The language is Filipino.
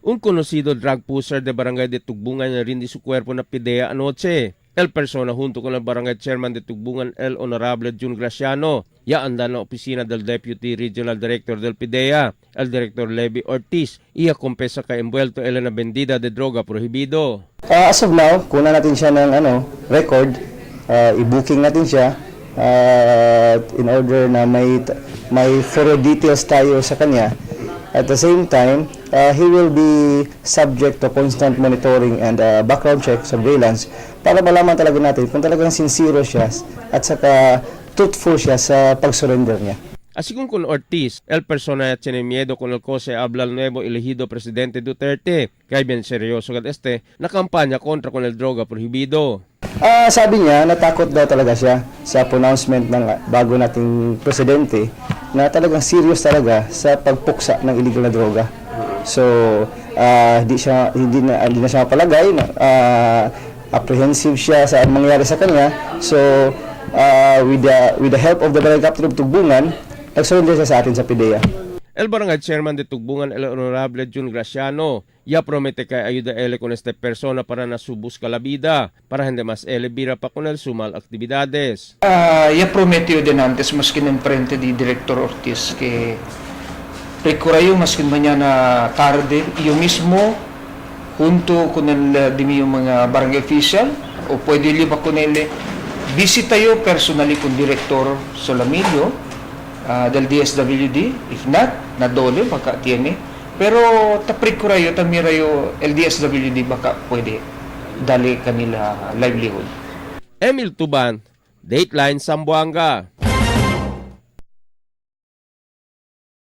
Un conocido drug pusher de Barangay de Tugbungan na rindi su cuerpo na PIDEA anoche. El persona junto con el barangay chairman de Tugbungan, el Honorable Jun Graciano, ya andan na opisina del Deputy Regional Director del PIDEA, el Director Levi Ortiz, iya kumpesa ka envuelto en la vendida de droga prohibido. As of now, kunan natin siya ng record, i-booking natin siya in order na may thorough details tayo sa kanya. At the same time, he will be subject to constant monitoring and background check, surveillance, para malaman talaga natin kung talagang sincere siya at saka truthful siya sa pag-surrender niya. Así como con Ortiz, el persona tiene miedo con el cose habla al nuevo elegido presidente Duterte, que hay bien seryoso at na kampanya kontra con el droga prohibido. Sabi niya, natakot daw talaga siya sa pronouncement ng bago nating presidente na talagang serious talaga sa pagpuksa ng illegal na droga. So, hindi na siya mapalagay, apprehensive siya sa mangyari sa kanya. So, with the help of the Barangay Captain of Tugbungan, nag-surrender siya sa atin sa PIDEA. El barangay chairman de Tugbungan, el Honorable Jun Graciano, ya promete que ayuda él con esta persona para na su busca la vida, para hindi mas elevira pa con el sumal actividades. Ya prometió din antes, maskin en frente di Director Ortiz, que recurayo maskin mañana tarde, yo mismo, junto con el mga barangay official, o pwede liba con él, visita yo personally con Director Solamillo, del DSWD, if not, na dole, baka tiene. Pero taprecura yo, tamira yo, el DSWD baka pwede dali kanila livelihood. Emil Tuban, Dateline Zamboanga.